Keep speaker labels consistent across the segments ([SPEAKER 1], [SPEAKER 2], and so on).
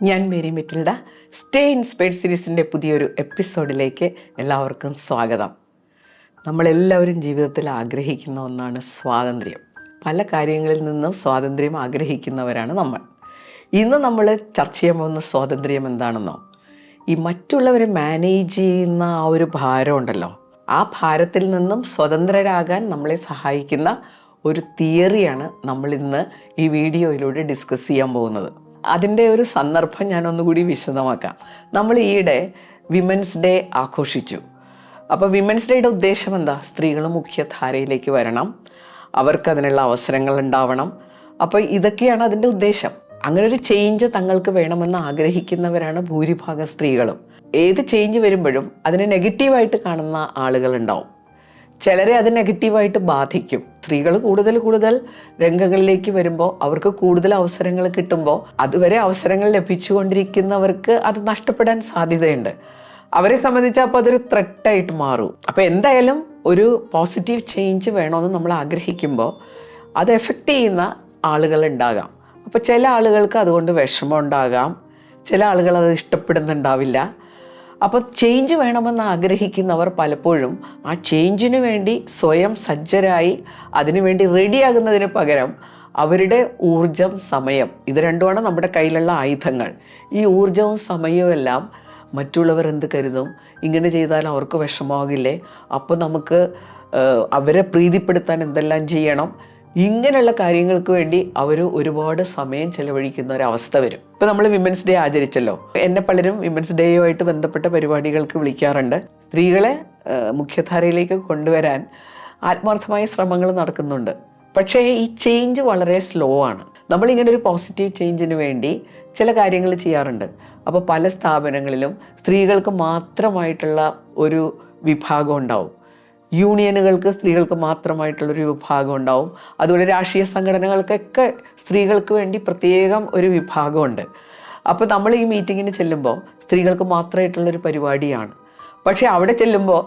[SPEAKER 1] ഞാൻ Mary Metilda. Stay inspired സീരീസിൻ്റെ പുതിയൊരു എപ്പിസോഡിലേക്ക് എല്ലാവർക്കും സ്വാഗതം. നമ്മളെല്ലാവരും ജീവിതത്തിൽ ആഗ്രഹിക്കുന്ന ഒന്നാണ് സ്വാതന്ത്ര്യം. പല കാര്യങ്ങളിൽ നിന്നും സ്വാതന്ത്ര്യം ആഗ്രഹിക്കുന്നവരാണ് നമ്മൾ. ഇന്ന് നമ്മൾ ചർച്ച ചെയ്യാൻ പോകുന്ന സ്വാതന്ത്ര്യം എന്താണെന്നോ, ഈ മറ്റുള്ളവരെ മാനേജ് ചെയ്യുന്ന ആ ഒരു ഭാരം ഉണ്ടല്ലോ, ആ ഭാരത്തിൽ നിന്നും സ്വതന്ത്രരാകാൻ നമ്മളെ സഹായിക്കുന്ന ഒരു തിയറിയാണ് നമ്മളിന്ന് ഈ വീഡിയോയിലൂടെ ഡിസ്കസ് ചെയ്യാൻ പോകുന്നത്. അതിൻ്റെ ഒരു സന്ദർഭം ഞാനൊന്നുകൂടി വിശദമാക്കാം. നമ്മൾ ഈയിടെ വിമൻസ് ഡേ ആഘോഷിച്ചു. അപ്പോൾ വിമൻസ് ഡേയുടെ ഉദ്ദേശം എന്താ? സ്ത്രീകൾ മുഖ്യധാരയിലേക്ക് വരണം, അവർക്ക് അതിനുള്ള അവസരങ്ങൾ ഉണ്ടാവണം. അപ്പോൾ ഇതൊക്കെയാണ് അതിൻ്റെ ഉദ്ദേശം. അങ്ങനെ ഒരു ചേഞ്ച് തങ്ങൾക്ക് വേണമെന്ന് ആഗ്രഹിക്കുന്നവരാണ് ഭൂരിഭാഗം സ്ത്രീകളും. ഏത് ചേഞ്ച് വരുമ്പോഴും അതിനെ നെഗറ്റീവായിട്ട് കാണുന്ന ആളുകളുണ്ടാവും. ചിലരെ അത് നെഗറ്റീവായിട്ട് ബാധിക്കും. സ്ത്രീകൾ കൂടുതൽ രംഗങ്ങളിലേക്ക് വരുമ്പോൾ, അവർക്ക് കൂടുതൽ അവസരങ്ങൾ കിട്ടുമ്പോൾ, അതുവരെ അവസരങ്ങൾ ലഭിച്ചുകൊണ്ടിരിക്കുന്നവർക്ക് അത് നഷ്ടപ്പെടാൻ സാധ്യതയുണ്ട്. അവരെ സംബന്ധിച്ച് അപ്പോൾ അതൊരു ത്രെട്ടായിട്ട് മാറും. അപ്പോൾ എന്തായാലും ഒരു പോസിറ്റീവ് ചേഞ്ച് വേണമെന്ന് നമ്മൾ ആഗ്രഹിക്കുമ്പോൾ അത് എഫക്റ്റ് ചെയ്യുന്ന ആളുകൾ ഉണ്ടാകാം. അപ്പോൾ ചില ആളുകൾക്ക് അതുകൊണ്ട് വിഷമം ഉണ്ടാകാം, ചില ആളുകൾ അത് ഇഷ്ടപ്പെടുന്നുണ്ടാവില്ല. അപ്പോൾ ചേഞ്ച് വേണമെന്ന് ആഗ്രഹിക്കുന്നവർ പലപ്പോഴും ആ ചേഞ്ചിന് വേണ്ടി സ്വയം സജ്ജരായി അതിനുവേണ്ടി റെഡിയാകുന്നതിന് പകരം അവരുടെ ഊർജം, സമയം, ഇത് രണ്ടുമാണ് നമ്മുടെ കയ്യിലുള്ള ആയുധങ്ങൾ. ഈ ഊർജവും സമയവും എല്ലാം മറ്റുള്ളവർ എന്ത് കരുതും, ഇങ്ങനെ ചെയ്താൽ അവർക്ക് വിഷമമാകില്ലേ, അപ്പോൾ നമുക്ക് അവരെ പ്രീതിപ്പെടുത്താൻ എന്തെല്ലാം ചെയ്യണം, ഇങ്ങനെയുള്ള കാര്യങ്ങൾക്ക് വേണ്ടി അവർ ഒരുപാട് സമയം ചെലവഴിക്കുന്ന ഒരവസ്ഥ വരും. ഇപ്പോൾ നമ്മൾ വിമൻസ് ഡേ ആചരിച്ചല്ലോ. എന്നെ പലരും വിമൻസ് ഡേയുമായിട്ട് ബന്ധപ്പെട്ട പരിപാടികൾക്ക് വിളിക്കാറുണ്ട്. സ്ത്രീകളെ മുഖ്യധാരയിലേക്ക് കൊണ്ടുവരാൻ ആത്മാർത്ഥമായ ശ്രമങ്ങൾ നടക്കുന്നുണ്ട്. പക്ഷേ ഈ ചേഞ്ച് വളരെ സ്ലോ ആണ്. നമ്മളിങ്ങനെ ഒരു പോസിറ്റീവ് ചേഞ്ചിന് വേണ്ടി ചില കാര്യങ്ങൾ ചെയ്യാറുണ്ട്. അപ്പോൾ പല സ്ഥാപനങ്ങളിലും സ്ത്രീകൾക്ക് മാത്രമായിട്ടുള്ള ഒരു വിഭാഗം ഉണ്ടാവും. യൂണിയനുകൾക്ക് സ്ത്രീകൾക്ക് മാത്രമായിട്ടുള്ളൊരു വിഭാഗം ഉണ്ടാവും. അതുപോലെ രാഷ്ട്രീയ സംഘടനകൾക്കൊക്കെ സ്ത്രീകൾക്ക് വേണ്ടി പ്രത്യേകം ഒരു വിഭാഗമുണ്ട്. അപ്പോൾ നമ്മൾ ഈ മീറ്റിങ്ങിന് ചെല്ലുമ്പോൾ സ്ത്രീകൾക്ക് മാത്രമായിട്ടുള്ളൊരു പരിപാടിയാണ്. പക്ഷേ അവിടെ ചെല്ലുമ്പോൾ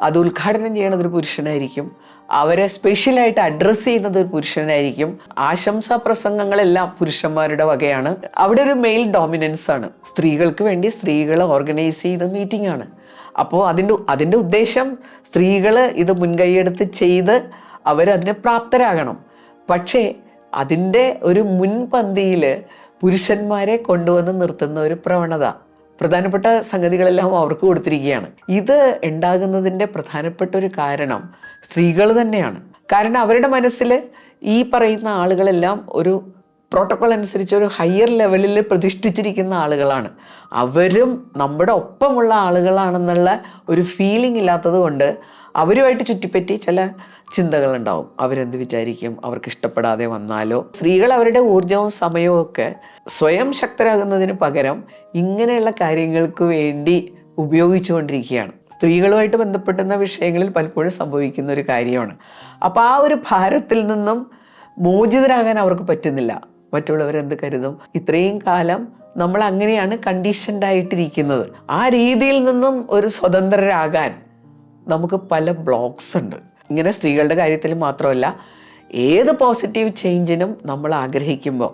[SPEAKER 1] അത് ഉദ്ഘാടനം ചെയ്യുന്നത് ഒരു പുരുഷനായിരിക്കും, അവരെ സ്പെഷ്യലായിട്ട് അഡ്രസ്സ് ചെയ്യുന്നത് ഒരു പുരുഷനായിരിക്കും, ആശംസാ പ്രസംഗങ്ങളെല്ലാം പുരുഷന്മാരുടെ വകയാണ്. അവിടെ ഒരു മെയിൽ ഡോമിനൻസ് ആണ്. സ്ത്രീകൾക്ക് വേണ്ടി സ്ത്രീകൾ ഓർഗനൈസ് ചെയ്ത മീറ്റിംഗ് ആണ്. അപ്പോൾ അതിൻ്റെ ഉദ്ദേശം സ്ത്രീകൾ ഇത് മുൻകൈയെടുത്ത് ചെയ്ത് അവരതിന് പ്രാപ്തരാകണം. പക്ഷേ അതിൻ്റെ ഒരു മുൻപന്തിയിൽ പുരുഷന്മാരെ കൊണ്ടുവന്ന് നിർത്തുന്ന ഒരു പ്രവണത, പ്രധാനപ്പെട്ട സംഗതികളെല്ലാം അവർക്ക് കൊടുത്തിരിക്കുകയാണ്. ഇത് ഉണ്ടാകുന്നതിൻ്റെ പ്രധാനപ്പെട്ട ഒരു കാരണം സ്ത്രീകൾ തന്നെയാണ്. കാരണം അവരുടെ മനസ്സിൽ ഈ പറയുന്ന ആളുകളെല്ലാം ഒരു പ്രോട്ടോക്കോൾ അനുസരിച്ച് ഒരു ഹയർ ലെവലിൽ പ്രതിഷ്ഠിച്ചിരിക്കുന്ന ആളുകളാണ്. അവരും നമ്മുടെ ഒപ്പമുള്ള ആളുകളാണെന്നുള്ള ഒരു ഫീലിംഗ് ഇല്ലാത്തത് കൊണ്ട് അവരുമായിട്ട് ചുറ്റിപ്പറ്റി ചില ചിന്തകളുണ്ടാവും. അവരെന്ത് വിചാരിക്കും, അവർക്ക് ഇഷ്ടപ്പെടാതെ വന്നാലോ. സ്ത്രീകൾ അവരുടെ ഊർജവും സമയവും ഒക്കെ സ്വയം ശക്തരാകുന്നതിന് പകരം ഇങ്ങനെയുള്ള കാര്യങ്ങൾക്ക് വേണ്ടി ഉപയോഗിച്ചുകൊണ്ടിരിക്കുകയാണ്. സ്ത്രീകളുമായിട്ട് ബന്ധപ്പെടുന്ന വിഷയങ്ങളിൽ പലപ്പോഴും സംഭവിക്കുന്ന ഒരു കാര്യമാണ്. അപ്പോൾ ആ ഒരു ഭാരത്തിൽ നിന്നും മോചിതരാകാൻ അവർക്ക് പറ്റുന്നില്ല. മറ്റുള്ളവരെന്ത് കരുതും, ഇത്രയും കാലം നമ്മൾ അങ്ങനെയാണ് കണ്ടീഷൻഡ് ആയിട്ടിരിക്കുന്നത്. ആ രീതിയിൽ നിന്നും ഒരു സ്വതന്ത്രരാകാൻ നമുക്ക് പല ബ്ലോക്സ് ഉണ്ട്. ഇങ്ങനെ സ്ത്രീകളുടെ കാര്യത്തിൽ മാത്രമല്ല, ഏത് പോസിറ്റീവ് ചേഞ്ചിനും നമ്മൾ ആഗ്രഹിക്കുമ്പോൾ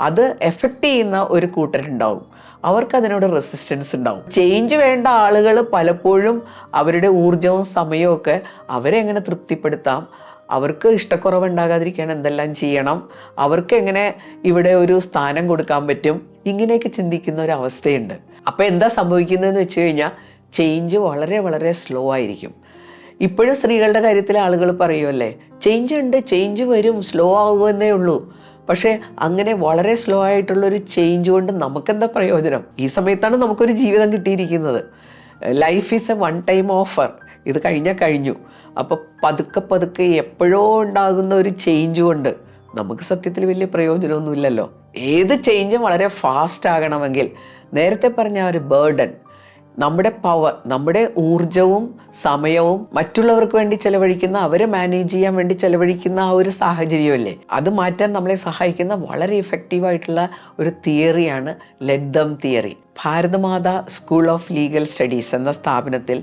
[SPEAKER 1] അത് എഫക്റ്റ് ചെയ്യുന്ന ഒരു കൂട്ടരുണ്ടാവും. അവർക്ക് അതിനോട് റെസിസ്റ്റൻസ് ഉണ്ടാവും. ചേഞ്ച് വേണ്ട ആളുകൾ പലപ്പോഴും അവരുടെ ഊർജവും സമയവും ഒക്കെ അവരെ എങ്ങനെ തൃപ്തിപ്പെടുത്താം, അവർക്ക് ഇഷ്ടക്കുറവുണ്ടാകാതിരിക്കാൻ എന്തെല്ലാം ചെയ്യണം, അവർക്ക് എങ്ങനെ ഇവിടെ ഒരു സ്ഥാനം കൊടുക്കാൻ പറ്റും, ഇങ്ങനെയൊക്കെ ചിന്തിക്കുന്ന ഒരു അവസ്ഥയുണ്ട്. അപ്പോൾ എന്താ സംഭവിക്കുന്നതെന്ന് വെച്ച് കഴിഞ്ഞാൽ ചേഞ്ച് വളരെ സ്ലോ ആയിരിക്കും. ഇപ്പോഴും സ്ത്രീകളുടെ കാര്യത്തിൽ ആളുകൾ പറയുമല്ലേ, ചേഞ്ച് ഉണ്ട്, ചേഞ്ച് വരും, സ്ലോ ആകുമെന്നേ ഉള്ളൂ. പക്ഷേ അങ്ങനെ വളരെ സ്ലോ ആയിട്ടുള്ളൊരു ചേഞ്ച് കൊണ്ട് നമുക്കെന്താ പ്രയോജനം? ഈ സമയത്താണ് നമുക്കൊരു ജീവിതം കിട്ടിയിരിക്കുന്നത്. Life is a one time offer. ഇത് കഴിഞ്ഞു. അപ്പോൾ പതുക്കെ എപ്പോഴോ ഉണ്ടാകുന്ന ഒരു ചേഞ്ച് കൊണ്ട് നമുക്ക് സത്യത്തിൽ വലിയ പ്രയോജനമൊന്നുമില്ലല്ലോ. ഏത് ചേഞ്ചും വളരെ ഫാസ്റ്റ് ആകണമെങ്കിൽ നേരത്തെ പറഞ്ഞ ഒരു ബേർഡൻ, നമ്മുടെ പവർ, നമ്മുടെ ഊർജവും സമയവും മറ്റുള്ളവർക്ക് വേണ്ടി ചെലവഴിക്കുന്ന, അവരെ മാനേജ് ചെയ്യാൻ വേണ്ടി ചെലവഴിക്കുന്ന ആ ഒരു സാഹചര്യമല്ലേ, അത് മാറ്റാൻ നമ്മളെ സഹായിക്കുന്ന വളരെ ഇഫക്റ്റീവായിട്ടുള്ള ഒരു തിയറിയാണ് let them theory. Bharatamata school of legal studies എന്ന സ്ഥാപനത്തിൽ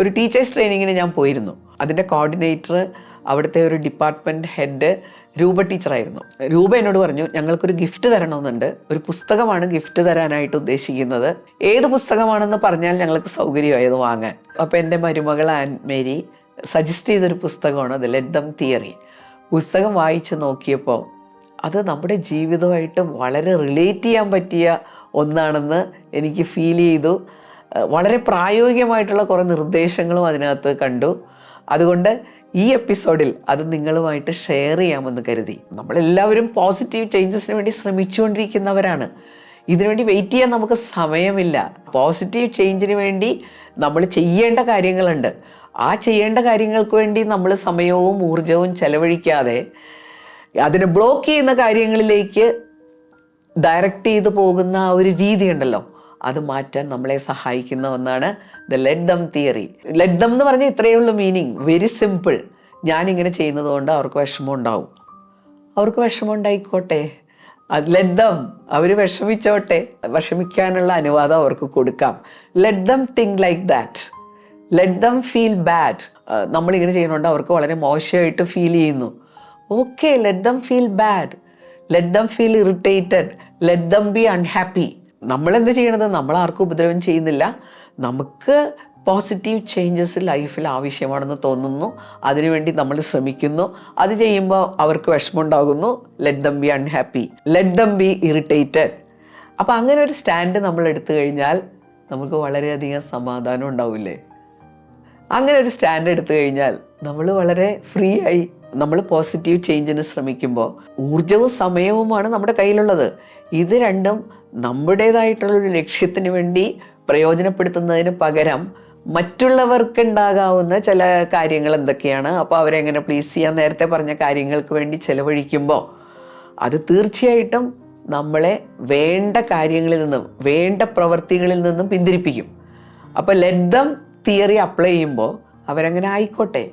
[SPEAKER 1] ഒരു ടീച്ചേഴ്സ് ട്രെയിനിങ്ങിന് ഞാൻ പോയിരുന്നു. അതിൻ്റെ കോർഡിനേറ്റർ, അവിടുത്തെ ഒരു ഡിപ്പാർട്ട്മെൻറ്റ് ഹെഡ് രൂപ ടീച്ചറായിരുന്നു. രൂപ എന്നോട് പറഞ്ഞു, ഞങ്ങൾക്കൊരു ഗിഫ്റ്റ് തരണമെന്നുണ്ട്, ഒരു പുസ്തകമാണ് ഗിഫ്റ്റ് തരാനായിട്ട് ഉദ്ദേശിക്കുന്നത്, ഏത് പുസ്തകമാണെന്ന് പറഞ്ഞാൽ ഞങ്ങൾക്ക് സൗകര്യമായത് വാങ്ങാൻ. അപ്പോൾ എൻ്റെ മരുമകൾ ആൻ മേരി സജസ്റ്റ് ചെയ്തൊരു പുസ്തകമാണ് ദ ലെറ്റ് ദം തിയറി. പുസ്തകം വായിച്ച് നോക്കിയപ്പോൾ അത് നമ്മുടെ ജീവിതമായിട്ട് വളരെ റിലേറ്റ് ചെയ്യാൻ പറ്റിയ ഒന്നാണെന്ന് എനിക്ക് ഫീൽ ചെയ്തു. വളരെ പ്രായോഗികമായിട്ടുള്ള കുറേ നിർദ്ദേശങ്ങളും അതിനകത്ത് കണ്ടു. അതുകൊണ്ട് ഈ എപ്പിസോഡിൽ അത് നിങ്ങളുമായിട്ട് ഷെയർ ചെയ്യാമെന്ന് കരുതി. നമ്മളെല്ലാവരും പോസിറ്റീവ് ചേഞ്ചസിന് വേണ്ടി ശ്രമിച്ചുകൊണ്ടിരിക്കുന്നവരാണ്. ഇതിനുവേണ്ടി വെയിറ്റ് ചെയ്യാൻ നമുക്ക് സമയമില്ല. പോസിറ്റീവ് ചേഞ്ചിന് വേണ്ടി നമ്മൾ ചെയ്യേണ്ട കാര്യങ്ങളുണ്ട്. ആ ചെയ്യേണ്ട കാര്യങ്ങൾക്ക് വേണ്ടി നമ്മൾ സമയവും ഊർജവും ചെലവഴിക്കാതെ അതിനെ ബ്ലോക്ക് ചെയ്യുന്ന കാര്യങ്ങളിലേക്ക് ഡയറക്റ്റ് ചെയ്ത് പോകുന്ന ആ ഒരു രീതി ഉണ്ടല്ലോ, അത് മാറ്റാൻ നമ്മളെ സഹായിക്കുന്ന ഒന്നാണ് the let them theory. Let them എന്ന് പറഞ്ഞാൽ ഇത്രയേ ഉള്ളൂ മീനിങ്, വെരി സിമ്പിൾ. ഞാനിങ്ങനെ ചെയ്യുന്നത് കൊണ്ട് അവർക്ക് വിഷമം ഉണ്ടാവും, അവർക്ക് വിഷമം ഉണ്ടായിക്കോട്ടെ, അത് ലെറ്റ് ദം, അവർ വിഷമിച്ചോട്ടെ, വിഷമിക്കാനുള്ള അനുവാദം അവർക്ക് കൊടുക്കാം. Let them think like that, let them feel bad. നമ്മളിങ്ങനെ ചെയ്യുന്നതുകൊണ്ട് അവർക്ക് വളരെ മോശമായിട്ട് ഫീൽ ചെയ്യുന്നു. Okay, let them feel bad, let them feel irritated, let them be unhappy. നമ്മളെന്ത് ചെയ്യണത്? നമ്മൾ ആർക്കും ഉപദ്രവം ചെയ്യുന്നില്ല. നമുക്ക് പോസിറ്റീവ് ചേഞ്ചസ് ലൈഫിൽ ആവശ്യമാണെന്ന് തോന്നുന്നു, അതിനുവേണ്ടി നമ്മൾ ശ്രമിക്കുന്നു. അത് ചെയ്യുമ്പോൾ അവർക്ക് വിഷമമുണ്ടാകുന്നു, let them be unhappy, let them be irritated. അപ്പോൾ അങ്ങനെ ഒരു സ്റ്റാൻഡ് നമ്മൾ എടുത്തു കഴിഞ്ഞാൽ നമുക്ക് വളരെയധികം സമാധാനം ഉണ്ടാവില്ലേ? അങ്ങനെ ഒരു സ്റ്റാൻഡ് എടുത്തു കഴിഞ്ഞാൽ നമ്മൾ വളരെ ഫ്രീ ആയി നമ്മൾ പോസിറ്റീവ് ചേഞ്ചിന് ശ്രമിക്കുമ്പോൾ ഊർജവും സമയവുമാണ് നമ്മുടെ കയ്യിലുള്ളത്. ഇത് രണ്ടും നമ്മുടേതായിട്ടുള്ളൊരു ലക്ഷ്യത്തിന് വേണ്ടി പ്രയോജനപ്പെടുത്തുന്നതിന് പകരം മറ്റുള്ളവർക്കുണ്ടാകാവുന്ന ചില കാര്യങ്ങൾ എന്തൊക്കെയാണ്, അപ്പോൾ അവരെങ്ങനെ പ്ലീസ് ചെയ്യാൻ നേരത്തെ പറഞ്ഞ കാര്യങ്ങൾക്ക് വേണ്ടി ചെലവഴിക്കുമ്പോൾ അത് തീർച്ചയായിട്ടും നമ്മളെ വേണ്ട കാര്യങ്ങളിൽ നിന്നും വേണ്ട പ്രവൃത്തികളിൽ നിന്നും പിന്തിരിപ്പിക്കും. അപ്പോൾ ലെറ്റ് ദം തിയറി അപ്ലൈ ചെയ്യുമ്പോൾ അവരങ്ങനെ ആയിക്കോട്ടെ,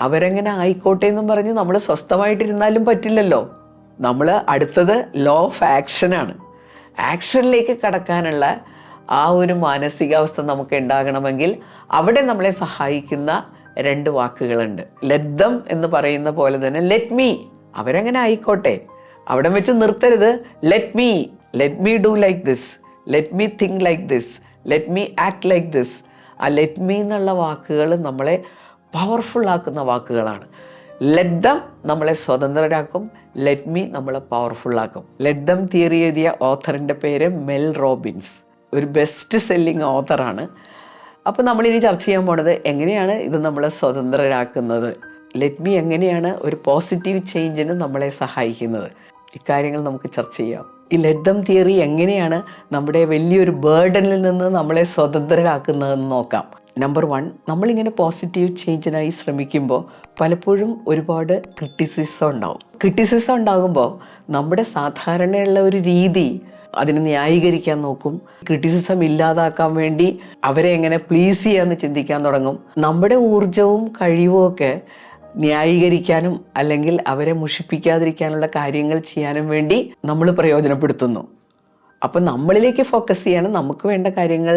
[SPEAKER 1] അവരെങ്ങനെ ആയിക്കോട്ടെ എന്നും പറഞ്ഞ് നമ്മൾ സ്വസ്ഥമായിട്ടിരുന്നാലും പറ്റില്ലല്ലോ. നമ്മൾ അടുത്തത് ലോ ഓഫ് ആക്ഷനാണ്. ആക്ഷനിലേക്ക് കടക്കാനുള്ള ആ ഒരു മാനസികാവസ്ഥ നമുക്ക് ഉണ്ടാകണമെങ്കിൽ അവിടെ നമ്മളെ സഹായിക്കുന്ന 2 വാക്കുകളുണ്ട്. ലെറ്റ് ദം എന്ന് പറയുന്ന പോലെ തന്നെ ലെറ്റ് മീ, അവരെങ്ങനെ ആയിക്കോട്ടെ, അവിടെ വെച്ച് നിർത്തരുത്. Let me do like this, let me think like this, let me act like this. ആ ലെറ്റ് മീ എന്നുള്ള വാക്കുകൾ നമ്മളെ പവർഫുള്ളാക്കുന്ന വാക്കുകളാണ്. ലെറ്റ് ദം നമ്മളെ സ്വതന്ത്രരാക്കും, ലെറ്റ് മീ നമ്മളെ പവർഫുള്ളാക്കും. ലെറ്റ് ദം തിയറി എഴുതിയ ഓഥറിൻ്റെ പേര് മെൽ റോബിൻസ്, ഒരു ബെസ്റ്റ് സെല്ലിങ് ഓഥറാണ്. അപ്പോൾ നമ്മളിനി ചർച്ച ചെയ്യാൻ പോണത് എങ്ങനെയാണ് ഇത് നമ്മളെ സ്വതന്ത്രരാക്കുന്നത്, ലെറ്റ് മീ എങ്ങനെയാണ് ഒരു പോസിറ്റീവ് ചേഞ്ചിന് നമ്മളെ സഹായിക്കുന്നത്. ഇക്കാര്യങ്ങൾ നമുക്ക് ചർച്ച ചെയ്യാം. ഈ ലെറ്റ് ദം തിയറി എങ്ങനെയാണ് നമ്മുടെ വലിയൊരു ബേർഡനിൽ നിന്ന് നമ്മളെ സ്വതന്ത്രരാക്കുന്നതെന്ന് നോക്കാം. നമ്പർ 1, നമ്മളിങ്ങനെ പോസിറ്റീവ് ചേഞ്ചിനായി ശ്രമിക്കുമ്പോൾ പലപ്പോഴും ഒരുപാട് ക്രിറ്റിസിസം ഉണ്ടാകുമ്പോൾ നമ്മുടെ സാധാരണയുള്ള ഒരു രീതി അതിനെ ന്യായീകരിക്കാൻ നോക്കും. ക്രിറ്റിസിസം ഇല്ലാതാക്കാൻ വേണ്ടി അവരെ എങ്ങനെ പ്ലീസ് ചെയ്യാമെന്ന് ചിന്തിക്കാൻ തുടങ്ങും. നമ്മുടെ ഊർജവും കഴിവും ഒക്കെ ന്യായീകരിക്കാനും അല്ലെങ്കിൽ അവരെ മുഷിപ്പിക്കാതിരിക്കാനുള്ള കാര്യങ്ങൾ ചെയ്യാനും വേണ്ടി നമ്മൾ പ്രയോജനപ്പെടുത്തുന്നു. അപ്പം നമ്മളിലേക്ക് ഫോക്കസ് ചെയ്യാനും നമുക്ക് വേണ്ട കാര്യങ്ങൾ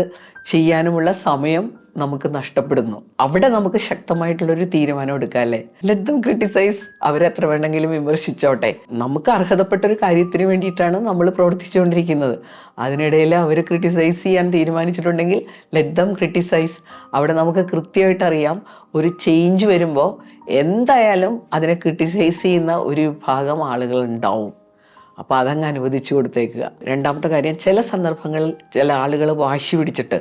[SPEAKER 1] ചെയ്യാനുമുള്ള സമയം നമുക്ക് നഷ്ടപ്പെടുന്നു. അവിടെ നമുക്ക് ശക്തമായിട്ടുള്ളൊരു തീരുമാനം എടുക്കാം അല്ലേ? ലെറ്റ് ദം ക്രിട്ടിസൈസ്, അവരെത്ര വേണമെങ്കിലും വിമർശിച്ചോട്ടെ, നമുക്ക് അർഹതപ്പെട്ടൊരു കാര്യത്തിന് വേണ്ടിയിട്ടാണ് നമ്മൾ പ്രവർത്തിച്ചുകൊണ്ടിരിക്കുന്നത്. അതിനിടയിൽ അവർ ക്രിട്ടിസൈസ് ചെയ്യാൻ തീരുമാനിച്ചിട്ടുണ്ടെങ്കിൽ ലെറ്റ് ദം ക്രിട്ടിസൈസ്. അവിടെ നമുക്ക് കൃത്യമായിട്ട് അറിയാം, ഒരു ചേഞ്ച് വരുമ്പോൾ എന്തായാലും അതിനെ ക്രിട്ടിസൈസ് ചെയ്യുന്ന ഒരു വിഭാഗം ആളുകൾ ഉണ്ടാവും. അപ്പോൾ അതങ്ങ് അനുവദിച്ചു കൊടുത്തേക്കുക. രണ്ടാമത്തെ കാര്യം, ചില സന്ദർഭങ്ങളിൽ ചില ആളുകൾ വാശി പിടിച്ചിട്ട്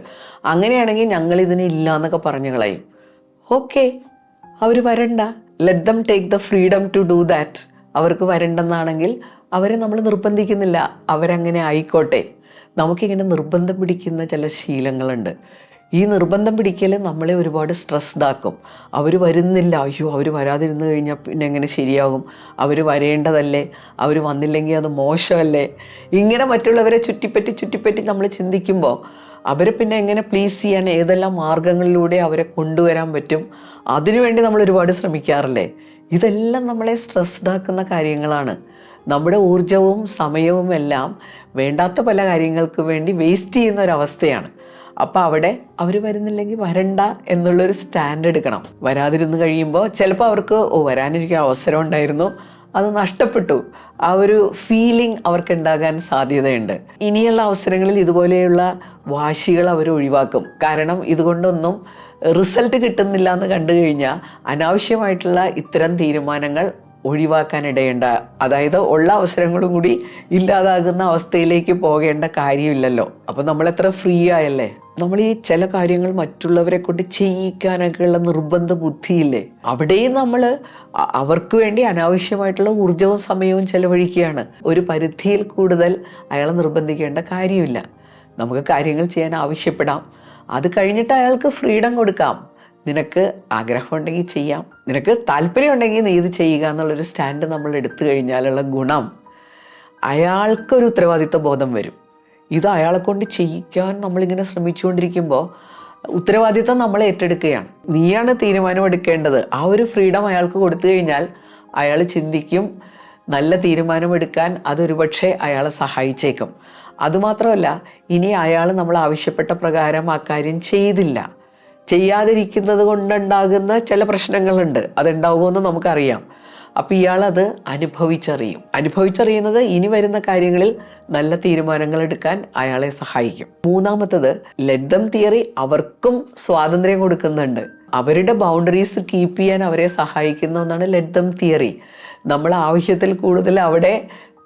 [SPEAKER 1] അങ്ങനെയാണെങ്കിൽ ഞങ്ങളിതിന് ഇല്ല എന്നൊക്കെ പറഞ്ഞു കളയും. ഓക്കെ, അവർ വരണ്ട, let them take the freedom to do that. അവർക്ക് വരണ്ടെന്നാണെങ്കിൽ അവരെ നമ്മൾ നിർബന്ധിക്കുന്നില്ല, അവരങ്ങനെ ആയിക്കോട്ടെ. നമുക്കിങ്ങനെ നിർബന്ധം പിടിക്കുന്ന ചില ശീലങ്ങളുണ്ട്. ഈ നിർബന്ധം പിടിക്കൽ നമ്മളെ ഒരുപാട് സ്ട്രെസ്ഡ് ആക്കും. അവർ വരുന്നില്ല, അയ്യോ അവർ വരാതിരുന്ന് കഴിഞ്ഞാൽ പിന്നെ എങ്ങനെ ശരിയാകും, അവർ വരേണ്ടതല്ലേ, അവർ വന്നില്ലെങ്കിൽ അത് മോശമല്ലേ, ഇങ്ങനെ മറ്റുള്ളവരെ ചുറ്റിപ്പറ്റി നമ്മൾ ചിന്തിക്കുമ്പോൾ അവരെ പിന്നെ എങ്ങനെ പ്ലീസ് ചെയ്യാൻ ഏതെല്ലാം മാർഗങ്ങളിലൂടെ അവരെ കൊണ്ടുവരാൻ പറ്റും, അതിനുവേണ്ടി നമ്മൾ ഒരുപാട് ശ്രമിക്കാറില്ലേ? ഇതെല്ലാം നമ്മളെ സ്ട്രെസ്ഡ് ആക്കുന്ന കാര്യങ്ങളാണ്. നമ്മുടെ ഊർജവും സമയവും എല്ലാം വേണ്ടാത്ത പല കാര്യങ്ങൾക്ക് വേണ്ടി വേസ്റ്റ് ചെയ്യുന്ന ഒരവസ്ഥയാണ്. അപ്പോൾ അവിടെ അവർ വരുന്നില്ലെങ്കിൽ വരണ്ട എന്നുള്ളൊരു സ്റ്റാൻഡ് എടുക്കണം. വരാതിരുന്ന് കഴിയുമ്പോൾ ചിലപ്പോൾ അവർക്ക് വരാനിരിക്കുന്ന അവസരം ഉണ്ടായിരുന്നു, അത് നഷ്ടപ്പെട്ടു. ആ ഒരു ഫീലിംഗ് അവർക്ക് ഉണ്ടാകാൻ സാധ്യതയുണ്ട്. ഇനിയുള്ള അവസരങ്ങളിൽ ഇതുപോലെയുള്ള വാശികൾ അവർ ഒഴിവാക്കും. കാരണം ഇതുകൊണ്ടൊന്നും റിസൾട്ട് കിട്ടുന്നില്ല എന്ന് കണ്ടു കഴിഞ്ഞാൽ അനാവശ്യമായിട്ടുള്ള ഇത്തരം തീരുമാനങ്ങൾ ഒഴിവാക്കാനിടയുണ്ട്. അതായത് ഉള്ള അവസരങ്ങളും കൂടി ഇല്ലാതാകുന്ന അവസ്ഥയിലേക്ക് പോകേണ്ട കാര്യമില്ലല്ലോ. അപ്പം നമ്മളെത്ര ഫ്രീ ആയല്ലേ. നമ്മൾ ഈ ചില കാര്യങ്ങൾ മറ്റുള്ളവരെ കൊണ്ട് ചെയ്യിക്കാനൊക്കെയുള്ള നിർബന്ധ ബുദ്ധിയില്ലേ, അവിടെയും നമ്മൾ അവർക്ക് വേണ്ടി അനാവശ്യമായിട്ടുള്ള ഊർജവും സമയവും ചെലവഴിക്കുകയാണ്. ഒരു പരിധിയിൽ കൂടുതൽ അയാളെ നിർബന്ധിക്കേണ്ട കാര്യമില്ല. നമുക്ക് കാര്യങ്ങൾ ചെയ്യാൻ ആവശ്യപ്പെടാം, അത് കഴിഞ്ഞിട്ട് അയാൾക്ക് ഫ്രീഡം കൊടുക്കാം. നിനക്ക് ആഗ്രഹമുണ്ടെങ്കിൽ ചെയ്യാം, നിനക്ക് താല്പര്യമുണ്ടെങ്കിൽ നീ ഇത് ചെയ്യുക എന്നുള്ളൊരു സ്റ്റാൻഡ് നമ്മൾ എടുത്തു കഴിഞ്ഞാലുള്ള ഗുണം, അയാൾക്കൊരു ഉത്തരവാദിത്വ ബോധം വരും. ഇത് അയാളെ കൊണ്ട് ചെയ്യിക്കാൻ നമ്മളിങ്ങനെ ശ്രമിച്ചുകൊണ്ടിരിക്കുമ്പോൾ ഉത്തരവാദിത്വം നമ്മൾ ഏറ്റെടുക്കുകയാണ്. നീയാണ് തീരുമാനം എടുക്കേണ്ടത്. ആ ഒരു ഫ്രീഡം അയാൾക്ക് കൊടുത്തു കഴിഞ്ഞാൽ അയാൾ ചിന്തിക്കും, നല്ല തീരുമാനമെടുക്കാൻ അതൊരുപക്ഷെ അയാളെ സഹായിച്ചേക്കും. അതുമാത്രമല്ല, ഇനി അയാൾ നമ്മൾ ആവശ്യപ്പെട്ട പ്രകാരം ആ കാര്യം ചെയ്തില്ല, ചെയ്യാതിരിക്കുന്നത് കൊണ്ടുണ്ടാകുന്ന ചില പ്രശ്നങ്ങളുണ്ട്, അതുണ്ടാകുമെന്ന് നമുക്കറിയാം. അപ്പം ഇയാളത് അനുഭവിച്ചറിയുന്നത് ഇനി വരുന്ന കാര്യങ്ങളിൽ നല്ല തീരുമാനങ്ങൾ എടുക്കാൻ അയാളെ സഹായിക്കും. മൂന്നാമത്തത്, ലെറ്റ് ദം തിയറി അവർക്കും സ്വാതന്ത്ര്യം കൊടുക്കുന്നുണ്ട്. അവരുടെ ബൗണ്ടറീസ് കീപ്പ് ചെയ്യാൻ അവരെ സഹായിക്കുന്ന ഒന്നാണ് ലെറ്റ് ദം തിയറി. നമ്മൾ ആവശ്യത്തിൽ കൂടുതൽ അവിടെ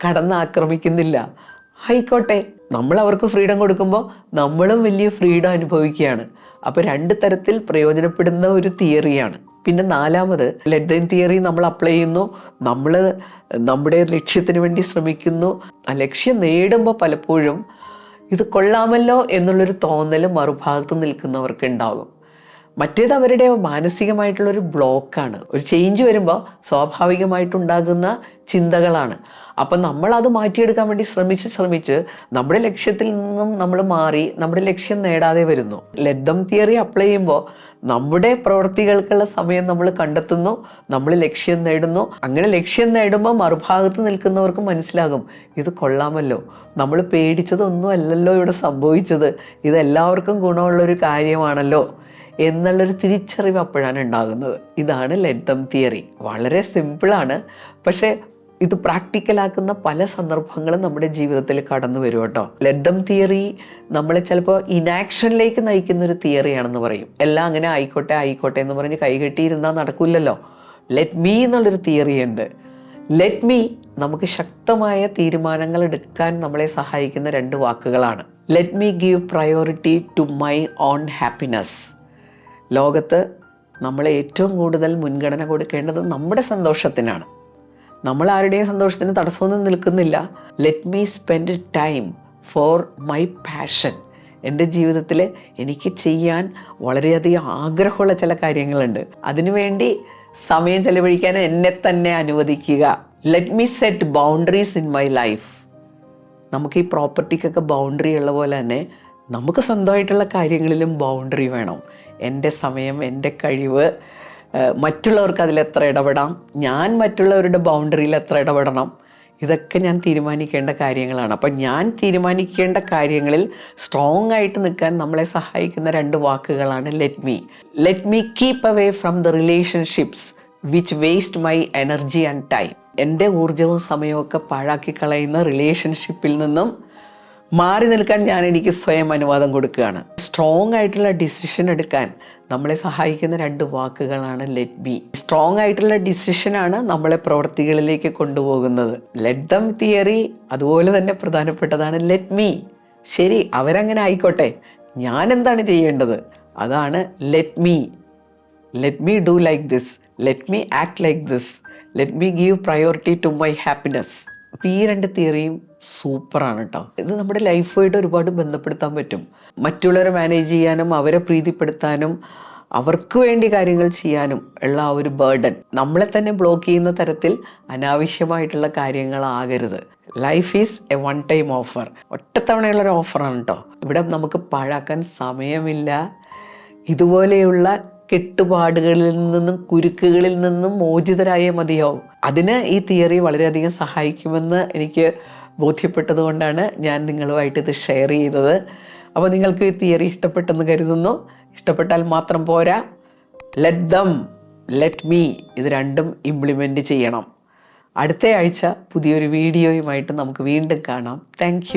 [SPEAKER 1] കടന്നാക്രമിക്കുന്നില്ല. ആയിക്കോട്ടെ, നമ്മൾ അവർക്ക് ഫ്രീഡം കൊടുക്കുമ്പോൾ നമ്മളും വലിയ ഫ്രീഡം അനുഭവിക്കുകയാണ്. അപ്പോൾ രണ്ട് തരത്തിൽ പ്രയോജനപ്പെടുന്ന ഒരു തിയറിയാണ്. പിന്നെ നാലാമത്, ലെറ്റ് ദം തിയറി നമ്മൾ അപ്ലൈ ചെയ്യുന്നു, നമ്മൾ നമ്മുടെ ലക്ഷ്യത്തിന് വേണ്ടി ശ്രമിക്കുന്നു. ആ ലക്ഷ്യം നേടുമ്പോൾ പലപ്പോഴും ഇത് കൊള്ളാമല്ലോ എന്നുള്ളൊരു തോന്നൽ മറുഭാഗത്ത് നിൽക്കുന്നവർക്ക് ഉണ്ടാകും. മറ്റേത് അവരുടെ മാനസികമായിട്ടുള്ളൊരു ബ്ലോക്കാണ്. ഒരു ചേഞ്ച് വരുമ്പോൾ സ്വാഭാവികമായിട്ടുണ്ടാകുന്ന ചിന്തകളാണ്. അപ്പം നമ്മളത് മാറ്റിയെടുക്കാൻ വേണ്ടി ശ്രമിച്ച് നമ്മുടെ ലക്ഷ്യത്തിൽ നിന്നും നമ്മൾ മാറി നമ്മുടെ ലക്ഷ്യം നേടാതെ വരുന്നു. ലെറ്റ് ദം തിയറി അപ്ലൈ ചെയ്യുമ്പോൾ നമ്മുടെ പ്രവൃത്തികൾക്കുള്ള സമയം നമ്മൾ കണ്ടെത്തുന്നു, നമ്മൾ ലക്ഷ്യം നേടുന്നു. അങ്ങനെ ലക്ഷ്യം നേടുമ്പോൾ മറുഭാഗത്ത് നിൽക്കുന്നവർക്ക് മനസ്സിലാകും, ഇത് കൊള്ളാമല്ലോ, നമ്മൾ പേടിച്ചതൊന്നും അല്ലല്ലോ ഇവിടെ സംഭവിച്ചത്, ഇതെല്ലാവർക്കും ഗുണമുള്ളൊരു കാര്യമാണല്ലോ എന്നുള്ളൊരു തിരിച്ചറിവ് അപ്പോഴാണ് ഉണ്ടാകുന്നത്. ഇതാണ് ലെറ്റ് ദം തിയറി. വളരെ സിമ്പിളാണ്, പക്ഷേ ഇത് പ്രാക്ടിക്കലാക്കുന്ന പല സന്ദർഭങ്ങളും നമ്മുടെ ജീവിതത്തിൽ കടന്നു വരും കേട്ടോ. ലെറ്റ് ദം തിയറി നമ്മളെ ചിലപ്പോൾ ഇനാക്ഷനിലേക്ക് നയിക്കുന്ന ഒരു തിയറിയാണെന്ന് പറയും. എല്ലാം അങ്ങനെ ആയിക്കോട്ടെ എന്ന് പറഞ്ഞ് കൈകെട്ടിയിരുന്നാൽ നടക്കില്ലല്ലോ. ലെറ്റ് മീ എന്നുള്ളൊരു തിയറി ഉണ്ട്. ലെറ്റ് മീ നമുക്ക് ശക്തമായ തീരുമാനങ്ങൾ എടുക്കാൻ നമ്മളെ സഹായിക്കുന്ന രണ്ട് വാക്കുകളാണ്. Let me give priority to my own happiness. ലോകത്ത് നമ്മളെ ഏറ്റവും കൂടുതൽ മുൻഗണന കൊടുക്കേണ്ടത് നമ്മുടെ സന്തോഷത്തിനാണ്. നമ്മൾ ആരുടെയും സന്തോഷത്തിന് തടസ്സമൊന്നും നിൽക്കുന്നില്ല. Let me spend time for my passion. എൻ്റെ ജീവിതത്തിൽ എനിക്ക് ചെയ്യാൻ വളരെയധികം ആഗ്രഹമുള്ള ചില കാര്യങ്ങളുണ്ട്, അതിനുവേണ്ടി സമയം ചെലവഴിക്കാൻ എന്നെ തന്നെ അനുവദിക്കുക. Let me set boundaries in my life. നമുക്ക് ഈ പ്രോപ്പർട്ടിക്കൊക്കെ ബൗണ്ടറി ഉള്ള പോലെ തന്നെ നമുക്ക് സ്വന്തമായിട്ടുള്ള കാര്യങ്ങളിലും ബൗണ്ടറി വേണം. എൻ്റെ സമയം, എൻ്റെ കഴിവ്, മറ്റുള്ളവർക്ക് അതിലെത്ര ഇടപെടാം, ഞാൻ മറ്റുള്ളവരുടെ ബൗണ്ടറിയിൽ എത്ര ഇടപെടണം, ഇതൊക്കെ ഞാൻ തീരുമാനിക്കേണ്ട കാര്യങ്ങളാണ്. അപ്പം ഞാൻ തീരുമാനിക്കേണ്ട കാര്യങ്ങളിൽ സ്ട്രോങ് ആയിട്ട് നിൽക്കാൻ നമ്മളെ സഹായിക്കുന്ന രണ്ട് വാക്കുകളാണ് let me. Let me keep away from the relationships which waste my energy and time. എൻ്റെ ഊർജവും സമയവും ഒക്കെ പാഴാക്കി കളയുന്ന റിലേഷൻഷിപ്പിൽ നിന്നും മാറി നിൽക്കാൻ എനിക്ക് സ്വയം അനുവാദം കൊടുക്കുകയാണ്. സ്ട്രോങ് ആയിട്ടുള്ള ഡിസിഷൻ എടുക്കാൻ നമ്മളെ സഹായിക്കുന്ന രണ്ട് വാക്കുകളാണ് ലെറ്റ് ബി. സ്ട്രോങ് ആയിട്ടുള്ള ഡിസിഷനാണ് നമ്മളെ പ്രവൃത്തികളിലേക്ക് കൊണ്ടുപോകുന്നത്. ലെറ്റ് ദം തിയറി അതുപോലെ തന്നെ പ്രധാനപ്പെട്ടതാണ് ലെറ്റ് മീ. ശരി, അവരങ്ങനെ ആയിക്കോട്ടെ, ഞാൻ എന്താണ് ചെയ്യേണ്ടത്? അതാണ് let me. Let me do like this, let me act like this, let me give priority to my happiness. അപ്പോൾ ഈ രണ്ട് തിയറിയും സൂപ്പറാണ് കേട്ടോ. ഇത് നമ്മുടെ ലൈഫുമായിട്ട് ഒരുപാട് ബന്ധപ്പെടുത്താൻ പറ്റും. മറ്റുള്ളവരെ മാനേജ് ചെയ്യാനും അവരെ പ്രീതിപ്പെടുത്താനും അവർക്ക് വേണ്ടി കാര്യങ്ങൾ ചെയ്യാനും ഉള്ള ആ ഒരു ബേർഡൻ നമ്മളെ തന്നെ ബ്ലോക്ക് ചെയ്യുന്ന തരത്തിൽ അനാവശ്യമായിട്ടുള്ള കാര്യങ്ങളാകരുത്. Life is a one time offer. ഒറ്റത്തവണയുള്ളൊരു ഓഫറാണ് കേട്ടോ. ഇവിടെ നമുക്ക് പാഴാക്കാൻ സമയമില്ല. ഇതുപോലെയുള്ള കെട്ടുപാടുകളിൽ നിന്നും കുരുക്കുകളിൽ നിന്നും മോചിതരായേ മതിയാവും. അതിന് ഈ തിയറി വളരെയധികം സഹായിക്കുമെന്ന് എനിക്ക് ബോധ്യപ്പെട്ടത് കൊണ്ടാണ് ഞാൻ നിങ്ങളുമായിട്ട് ഇത് ഷെയർ ചെയ്തത്. അപ്പോൾ നിങ്ങൾക്ക് ഈ തിയറി ഇഷ്ടപ്പെട്ടെന്ന് കരുതുന്നു. ഇഷ്ടപ്പെട്ടാൽ മാത്രം പോരാ, ലെറ്റ് ദം, ലെറ്റ് മീ, ഇത് രണ്ടും ഇംപ്ലിമെൻ്റ് ചെയ്യണം. അടുത്ത ആഴ്ച പുതിയൊരു വീഡിയോയുമായിട്ട് നമുക്ക് വീണ്ടും കാണാം. താങ്ക്